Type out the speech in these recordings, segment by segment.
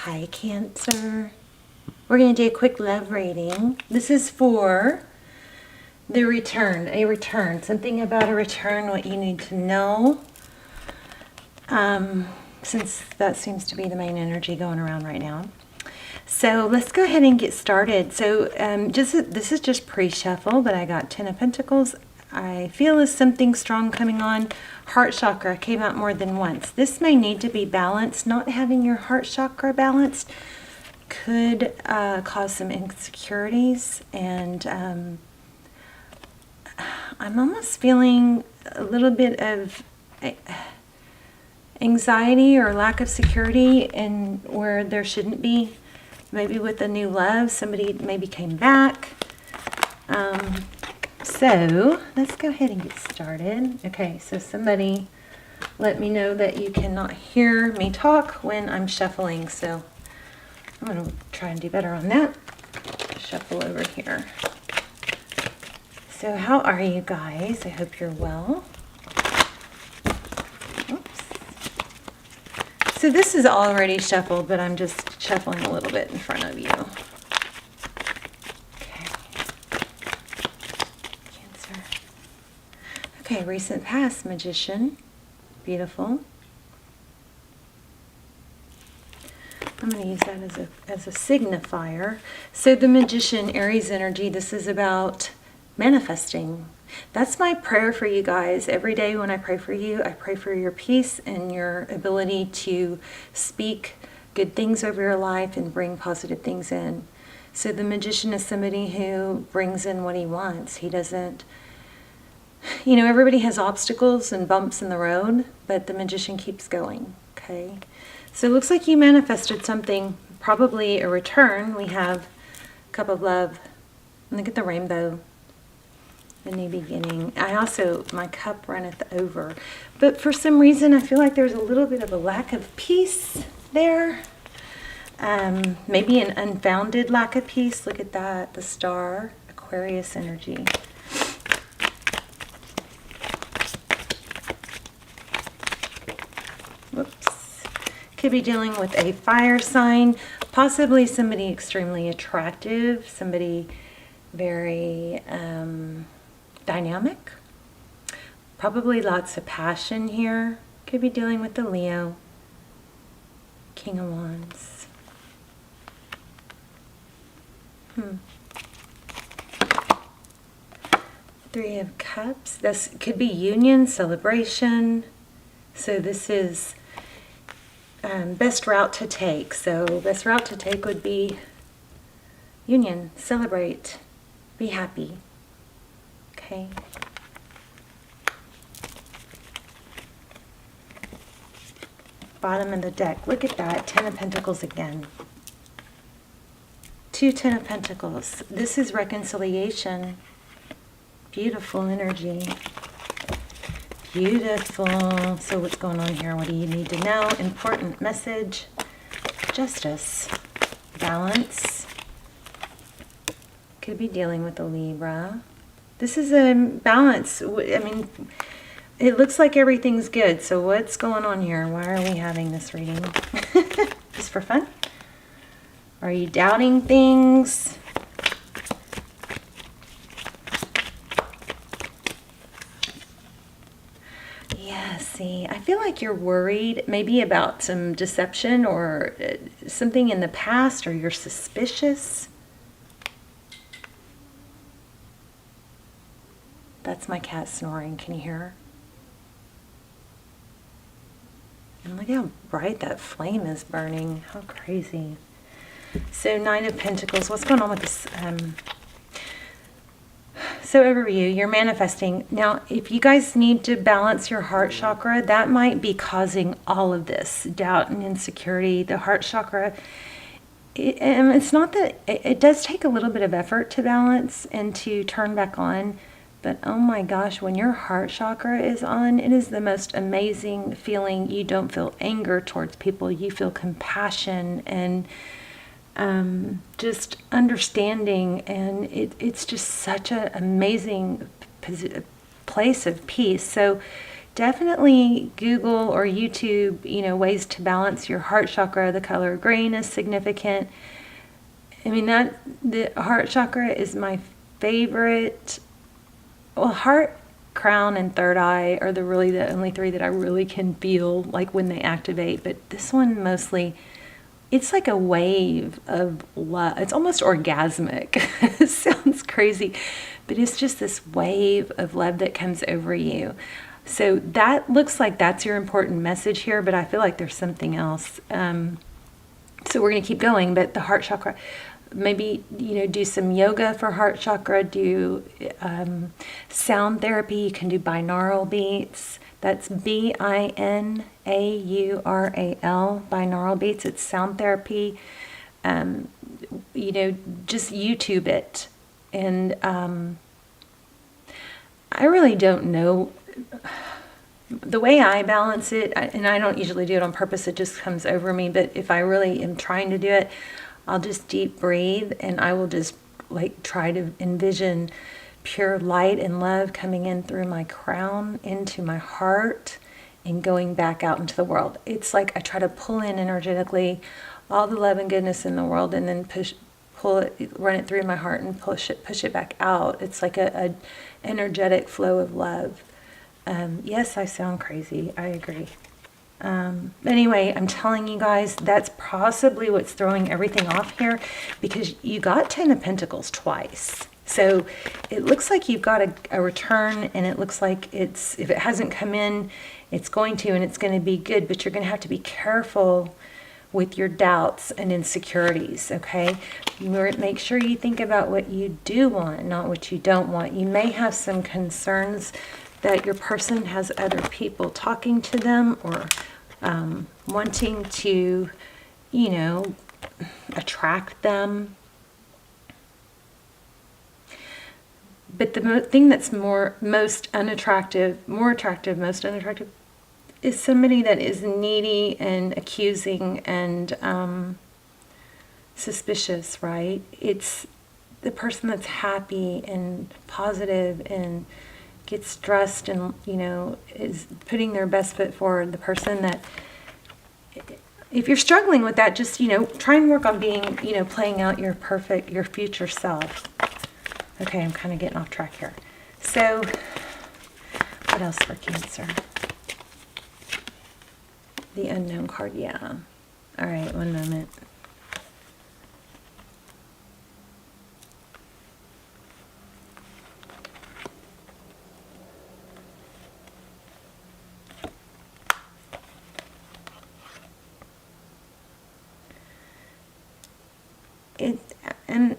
Hi, Cancer. We're going to do a quick love reading. This is for the return, a return, something about a return, what you need to know. Since that seems to be the main energy going around right now. So let's go ahead and get started. So this is just pre-shuffle, but I got 10 of Pentacles. I feel there's something strong coming on. Heart chakra came out more than once. This may need to be balanced. Not having your heart chakra balanced could cause some insecurities. And I'm almost feeling a little bit of anxiety or lack of security and where there shouldn't be. Maybe with a new love, somebody maybe came back. So let's go ahead and get started. Okay, so somebody let me know that you cannot hear me talk when I'm shuffling. So I'm going to try and do better on that. Shuffle over here. So how are you guys? I hope you're well. Oops. So this is already shuffled, but I'm just shuffling a little bit in front of you. Okay, recent past, Magician. Beautiful. I'm going to use that as a signifier. So the Magician, Aries energy, this is about manifesting. That's my prayer for you guys. Every day when I pray for you, I pray for your peace and your ability to speak good things over your life and bring positive things in. So the Magician is somebody who brings in what he wants. He doesn't... You know, everybody has obstacles and bumps in the road, but the Magician keeps going, okay? So it looks like you manifested something, probably a return. We have Cup of Love. And look at the rainbow. A new beginning. My cup runneth over. But for some reason, I feel like there's a little bit of a lack of peace there. Maybe an unfounded lack of peace. Look at that, the star, Aquarius energy. Whoops. Could be dealing with a fire sign, possibly somebody extremely attractive, somebody very dynamic. Probably lots of passion here. Could be dealing with the Leo. King of Wands. Three of Cups. This could be union, celebration. So this is best route to take. So best route to take would be union, celebrate, be happy. Okay. Bottom of the deck. Look at that. 10 of Pentacles again. 2 10 of Pentacles. This is reconciliation. Beautiful energy. Beautiful. So what's going on here? What do you need to know? Important message. Justice. Balance. Could be dealing with a Libra. This is a balance. I mean, it looks like everything's good. So what's going on here? Why are we having this reading? Just for fun? Are you doubting things? Yeah, see, I feel like you're worried maybe about some deception or something in the past, or you're suspicious. That's my cat snoring. Can you hear her? And look how bright that flame is burning. How crazy. So 9 of Pentacles. What's going on with this? So overview, you're manifesting. Now, if you guys need to balance your heart chakra, that might be causing all of this doubt and insecurity. The heart chakra, it's not that, it does take a little bit of effort to balance and to turn back on. But oh my gosh, when your heart chakra is on, it is the most amazing feeling. You don't feel anger towards people. You feel compassion and just understanding, and it's just such an amazing place of peace. So definitely Google or YouTube, ways to balance your heart chakra. The color green is significant. I mean, the heart chakra is my favorite. Well, heart, crown, and third eye are the only three that I really can feel like when they activate. But this one mostly, it's like a wave of love. It's almost orgasmic. It sounds crazy, but it's just this wave of love that comes over you. So that looks like that's your important message here, but I feel like there's something else. So we're going to keep going, but the heart chakra, maybe, do some yoga for heart chakra, do sound therapy. You can do binaural beats. That's binaural, binaural beats. It's sound therapy. Just YouTube it. And I really don't know. The way I balance it, and I don't usually do it on purpose, it just comes over me, but if I really am trying to do it, I'll just deep breathe, and I will just try to envision pure light and love coming in through my crown into my heart and going back out into the world. It's like I try to pull in energetically all the love and goodness in the world, and then run it through my heart and push it back out. It's like a energetic flow of love. Yes, I sound crazy. I agree. Anyway, I'm telling you guys, that's possibly what's throwing everything off here, because you got 10 of Pentacles twice. So it looks like you've got a return, and it looks like if it hasn't come in, it's going to, and it's going to be good, but you're going to have to be careful with your doubts and insecurities, okay? Make sure you think about what you do want, not what you don't want. You may have some concerns that your person has other people talking to them, or wanting to, attract them. But the thing that's most unattractive is somebody that is needy and accusing and suspicious, right? It's the person that's happy and positive and gets dressed and, is putting their best foot forward. The person that, if you're struggling with that, just, try and work on being, playing out your future self. Okay, I'm kind of getting off track here. So, what else for Cancer? The unknown card, yeah. All right, one moment.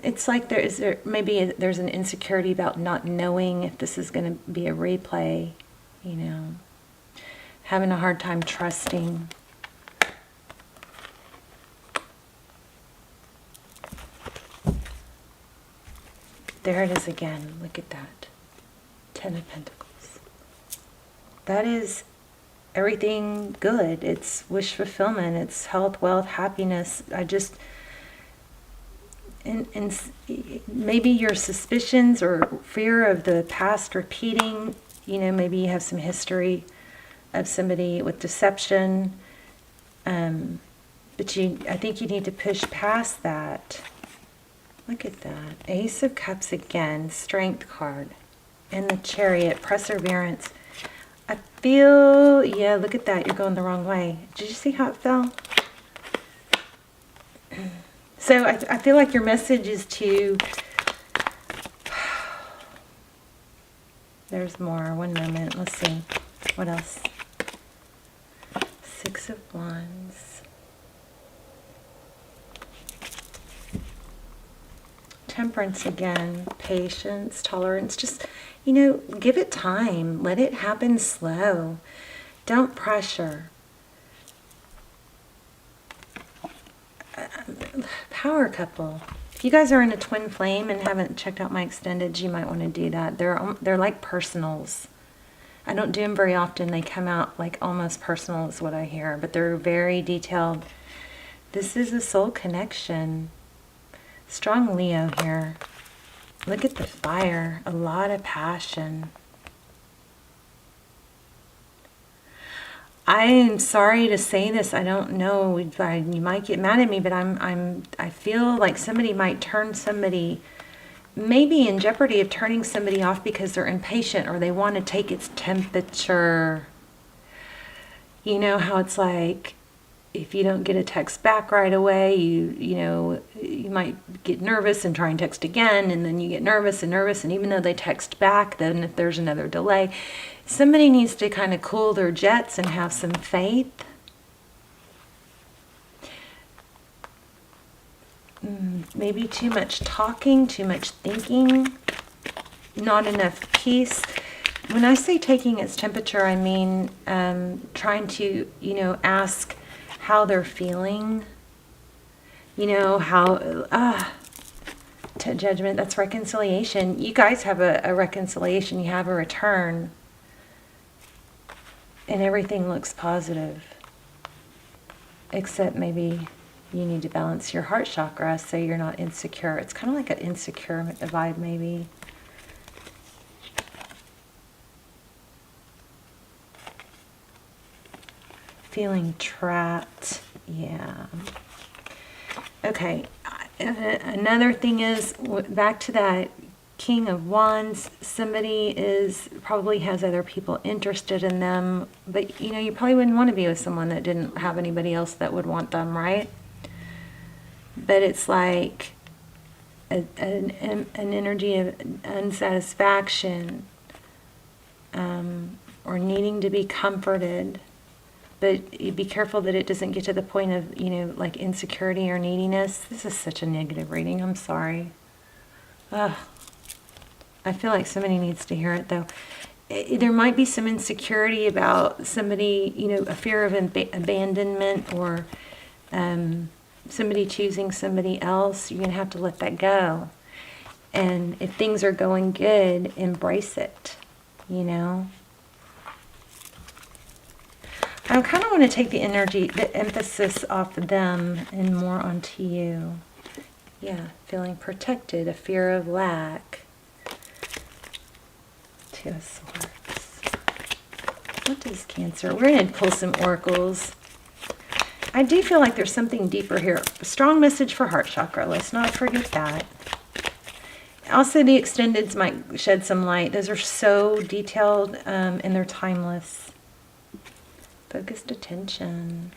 It's like there's an insecurity about not knowing if this is going to be a replay, having a hard time trusting. There it is again. Look at that. 10 of Pentacles. That is everything good. It's wish fulfillment. It's health, wealth, happiness. And maybe your suspicions or fear of the past repeating, maybe you have some history of somebody with deception, but I think you need to push past that. Look at that. Ace of Cups again, Strength card, and the Chariot, Perseverance. I feel, yeah, look at that, you're going the wrong way. Did you see how it fell? So I feel like your message is to, there's more, one moment, let's see, what else? 6 of Wands. Temperance again, patience, tolerance, just, give it time, let it happen slow, don't pressure. Power couple. If you guys are in a twin flame and haven't checked out my extended, you might want to do that. They're like personals. I don't do them very often. They come out like almost personal is what I hear, but they're very detailed. This is a soul connection. Strong Leo here. Look at the fire. A lot of passion. I'm sorry to say this. I don't know. You might get mad at me, but I feel like somebody might turn somebody, maybe in jeopardy of turning somebody off because they're impatient or they want to take its temperature. You know how it's like, if you don't get a text back right away, you might get nervous and try and text again, and then you get nervous, and even though they text back, then if there's another delay, somebody needs to kind of cool their jets and have some faith. Maybe too much talking, too much thinking, not enough peace. When I say taking its temperature, I mean trying to, ask how they're feeling, how, to judgment, that's reconciliation. You guys have a reconciliation, you have a return, and everything looks positive, except maybe you need to balance your heart chakra so you're not insecure. It's kind of like an insecure vibe, maybe. Feeling trapped, yeah. Okay, another thing is, back to that King of Wands, somebody probably has other people interested in them, but you probably wouldn't want to be with someone that didn't have anybody else that would want them, right? But it's like an energy of unsatisfaction, or needing to be comforted. But be careful that it doesn't get to the point of, like insecurity or neediness. This is such a negative reading. I'm sorry. Ugh. I feel like somebody needs to hear it, though. There might be some insecurity about somebody, a fear of abandonment, or somebody choosing somebody else. You're going to have to let that go. And if things are going good, embrace it, I kind of want to take the emphasis off of them and more onto you. Yeah, feeling protected, a fear of lack. Two of Swords. What is Cancer? We're going to pull some oracles. I do feel like there's something deeper here. A strong message for heart chakra. Let's not forget that. Also, the extendeds might shed some light. Those are so detailed, and they're timeless. Focused attention.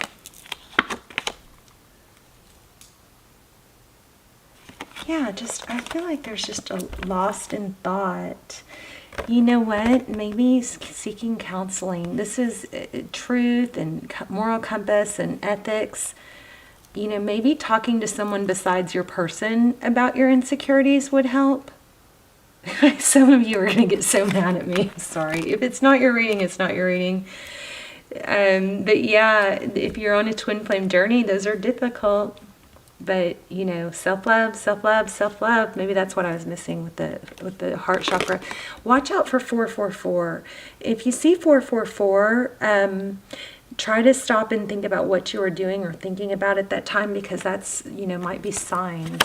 Yeah, I feel like there's just a lost in thought. You know what? Maybe seeking counseling. This is truth and moral compass and ethics. Maybe talking to someone besides your person about your insecurities would help. Some of you are going to get so mad at me. I'm sorry. If it's not your reading, it's not your reading. But yeah, if you're on a twin flame journey, those are difficult. But self-love, self-love, self-love. Maybe that's what I was missing with the heart chakra. Watch out for 444. If you see 444, try to stop and think about what you were doing or thinking about at that time, because that's might be signs.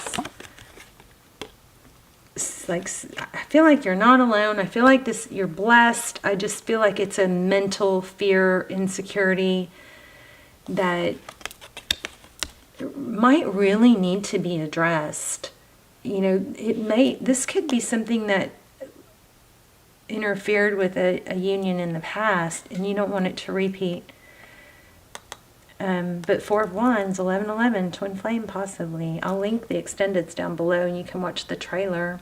Like, I feel like you're not alone. I feel like you're blessed. I just feel like it's a mental fear, insecurity that might really need to be addressed. This could be something that interfered with a union in the past, and you don't want it to repeat. But Four of Wands, 1111, twin flame possibly. I'll link the extendeds down below, and you can watch the trailer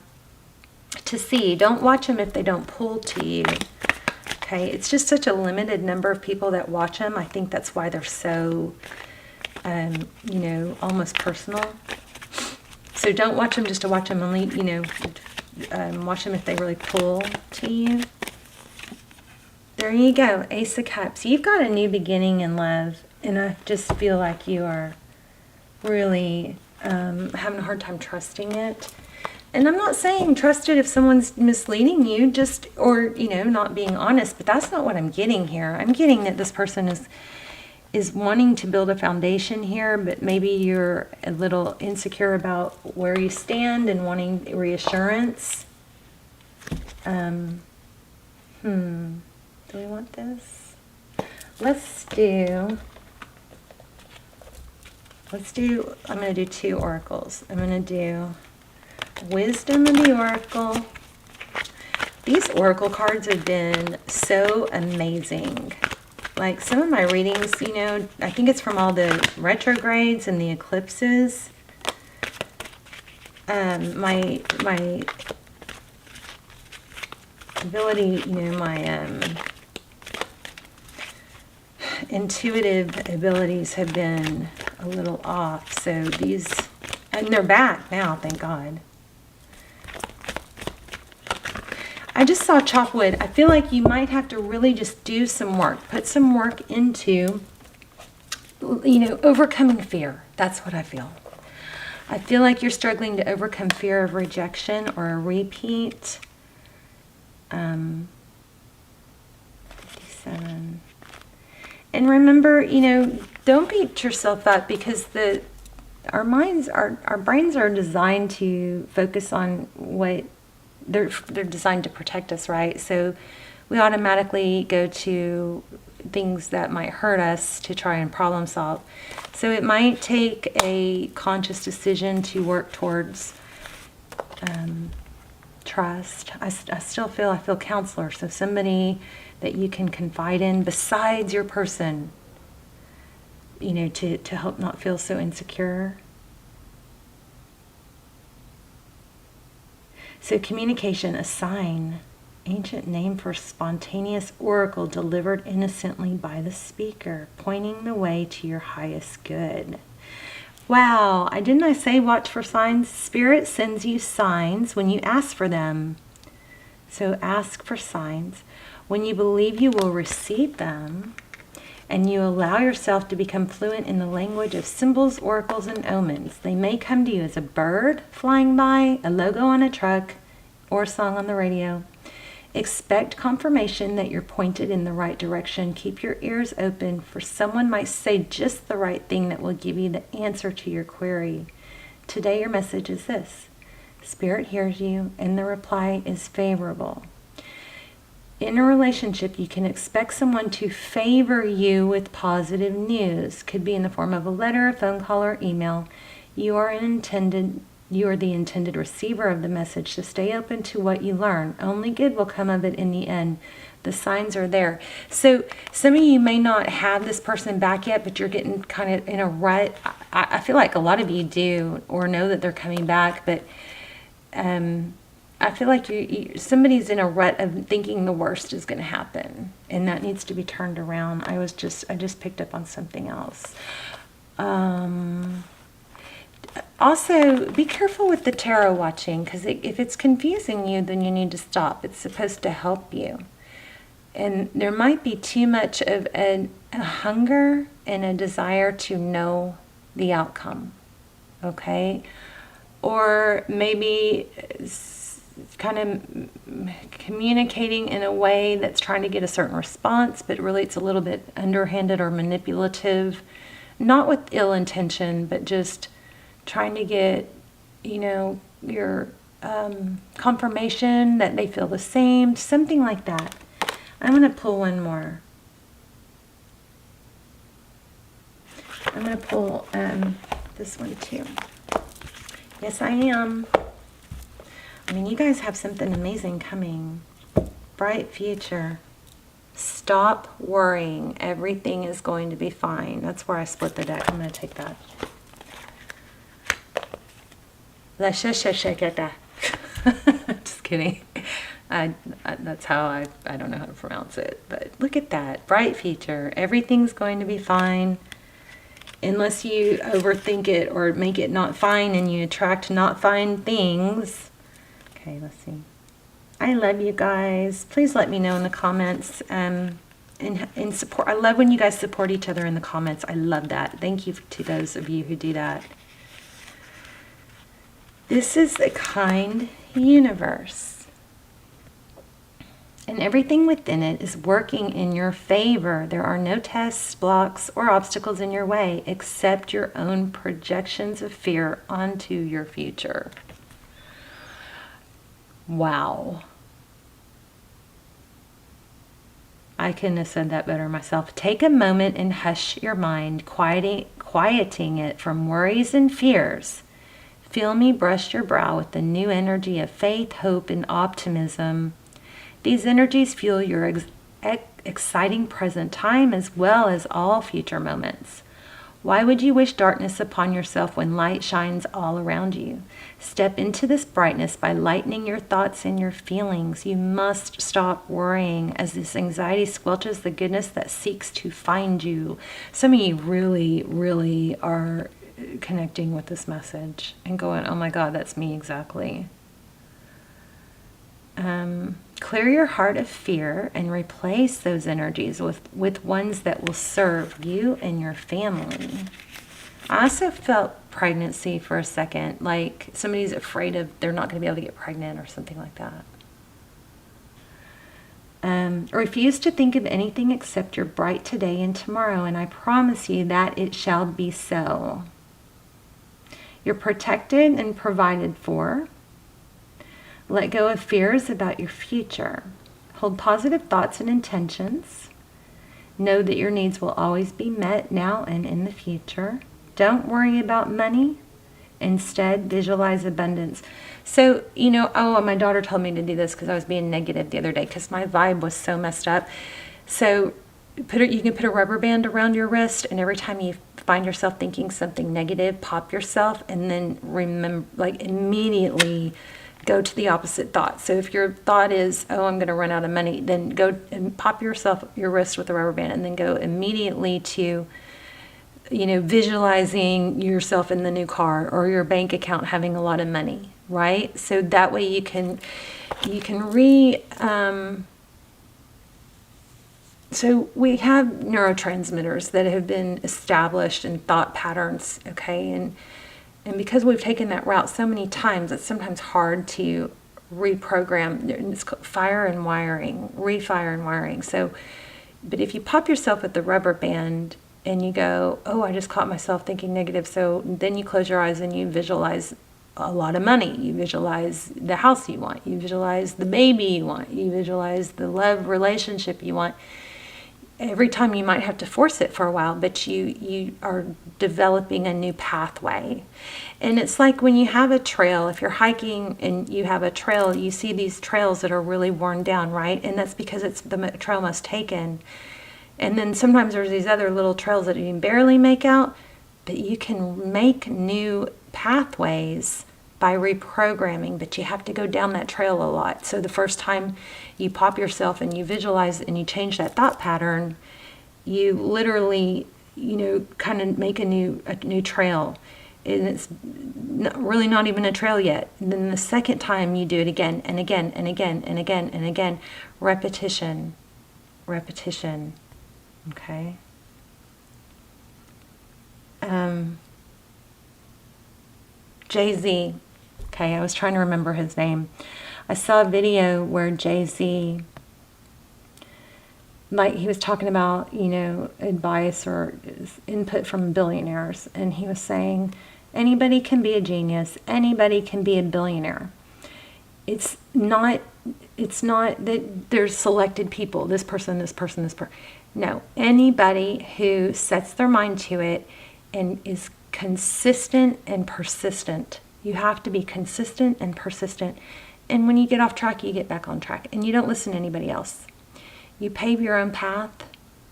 to see. Don't watch them if they don't pull to you. Okay, it's just such a limited number of people that watch them. I think that's why they're so, almost personal. So don't watch them just to watch them, only, watch them if they really pull to you. There you go, Ace of Cups. You've got a new beginning in love, and I just feel like you are really having a hard time trusting it. And I'm not saying trust it if someone's misleading you, or not being honest, but that's not what I'm getting here. I'm getting that this person is wanting to build a foundation here, but maybe you're a little insecure about where you stand and wanting reassurance. Do we want this? Let's do, I'm going to do 2 oracles. I'm going to do Wisdom of the Oracle. These oracle cards have been so amazing. Like some of my readings, you know, I think it's from all the retrogrades and the eclipses. My ability, you know, my intuitive abilities have been a little off. So these, and they're back now, thank God. I just saw chop wood. I feel like you might have to really just do some work. Put some work into, you know, overcoming fear. That's what I feel. I feel like you're struggling to overcome fear of rejection or a repeat. 57. And remember, you know, don't beat yourself up because our brains are designed to focus on what they're designed to protect us, right? So we automatically go to things that might hurt us to try and problem solve. So it might take a conscious decision to work towards trust. I still feel counselor, so somebody that you can confide in besides your person, you know, to help not feel so insecure. So communication, a sign, ancient name for spontaneous oracle delivered innocently by the speaker, pointing the way to your highest good. Wow, didn't I say watch for signs? Spirit sends you signs when you ask for them. So ask for signs. When you believe you will receive them, and you allow yourself to become fluent in the language of symbols, oracles, and omens. They may come to you as a bird flying by, a logo on a truck, or a song on the radio. Expect confirmation that you're pointed in the right direction. Keep your ears open, for someone might say just the right thing that will give you the answer to your query. Today your message is this: Spirit hears you, and the reply is favorable. In a relationship, you can expect someone to favor you with positive news. Could be in the form of a letter, a phone call, or email. You are the intended receiver of the message, so stay open to what you learn. Only good will come of it in the end. The signs are there. So some of you may not have this person back yet, but you're getting kind of in a rut. I feel like a lot of you do, or know that they're coming back, but I feel like somebody's in a rut of thinking the worst is going to happen, and that needs to be turned around. I just picked up on something else. Also, be careful with the tarot watching, because if it's confusing you, then you need to stop. It's supposed to help you. And there might be too much of a hunger and a desire to know the outcome, okay? Or maybe kind of communicating in a way that's trying to get a certain response, but really it's a little bit underhanded or manipulative, not with ill intention, but just trying to get, you know, your confirmation that they feel the same, something like that. I'm going to pull one more. I'm going to pull this one too. Yes, I am. I mean, you guys have something amazing coming. Bright future. Stop worrying. Everything is going to be fine. That's where I split the deck. I'm going to take that. Just kidding. That's how I don't know how to pronounce it. But look at that. Bright future. Everything's going to be fine. Unless you overthink it or make it not fine and you attract not fine things. Okay, let's see. I love you guys. Please let me know in the comments and support. I love when you guys support each other in the comments. I love that. Thank you to those of you who do that. This is a kind universe. And everything within it is working in your favor. There are no tests, blocks, or obstacles in your way except your own projections of fear onto your future. Wow. I couldn't have said that better myself. Take a moment and hush your mind, quieting it from worries and fears. Feel me brush your brow with the new energy of faith, hope, and optimism. These energies fuel your exciting present time as well as all future moments. Why would you wish darkness upon yourself when light shines all around you? Step into this brightness by lightening your thoughts and your feelings. You must stop worrying as this anxiety squelches the goodness that seeks to find you. Some of you really, really are connecting with this message and going, oh my God, that's me exactly. Clear your heart of fear and replace those energies with ones that will serve you and your family. I also felt pregnancy for a second, like somebody's afraid of they're not going to be able to get pregnant or something like that. Refuse to think of anything except your bright today and tomorrow, and I promise you that it shall be so. You're protected and provided for. Let go of fears about your future. Hold positive thoughts and intentions. Know that your needs will always be met now and in the future. Don't worry about money. Instead, visualize abundance. So, my daughter told me to do this because I was being negative the other day because my vibe was so messed up. So, you can put a rubber band around your wrist, and every time you find yourself thinking something negative, pop yourself, and then immediately go to the opposite thought. So if your thought is, oh, I'm going to run out of money, then go and pop your wrist with a rubber band, and then go immediately to, visualizing yourself in the new car or your bank account having a lot of money, right? So that way you can so we have neurotransmitters that have been established in thought patterns, okay? And because we've taken that route so many times, it's sometimes hard to reprogram. It's called refire and wiring. So, but if you pop yourself with the rubber band and you go, oh, I just caught myself thinking negative. So then you close your eyes and you visualize a lot of money. You visualize the house you want. You visualize the baby you want. You visualize the love relationship you want. Every time you might have to force it for a while, but you are developing a new pathway. And it's like when you have a trail, if you're hiking and you have a trail, you see these trails that are really worn down, right? And that's because it's the trail most taken. And then sometimes there's these other little trails that you can barely make out, but you can make new pathways by reprogramming, but you have to go down that trail a lot. So the first time you pop yourself and you visualize and you change that thought pattern, you literally, kind of make a new trail. And it's really not even a trail yet. And then the second time you do it again and again and again and again and again. Repetition. Okay. Jay-Z. Okay, I was trying to remember his name. I saw a video where Jay-Z, he was talking about, advice or input from billionaires. And he was saying, anybody can be a genius. Anybody can be a billionaire. It's not that there's selected people, this person. No, anybody who sets their mind to it and is consistent and persistent. You have to be consistent and persistent. And when you get off track, you get back on track. And you don't listen to anybody else. You pave your own path,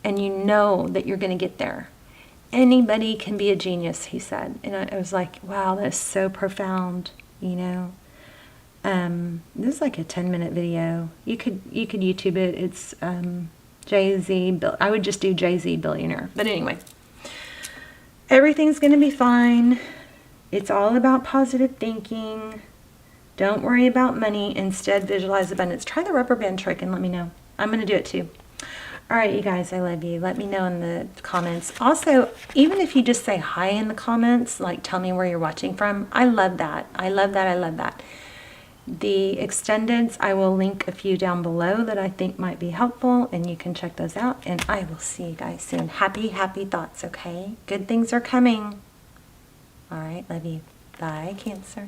and you know that you're going to get there. Anybody can be a genius, he said. And I was like, wow, that is so profound, This is like a 10-minute video. You could YouTube it. It's Jay-Z. I would just do Jay-Z billionaire. But anyway, everything's going to be fine. It's all about positive thinking. Don't worry about money. Instead, visualize abundance. Try the rubber band trick and let me know. I'm going to do it too. All right, you guys, I love you. Let me know in the comments. Also, even if you just say hi in the comments, like tell me where you're watching from, I love that. I love that. The extendeds, I will link a few down below that I think might be helpful, and you can check those out. And I will see you guys soon. Happy thoughts, okay? Good things are coming. All right, love you. Bye, Cancer.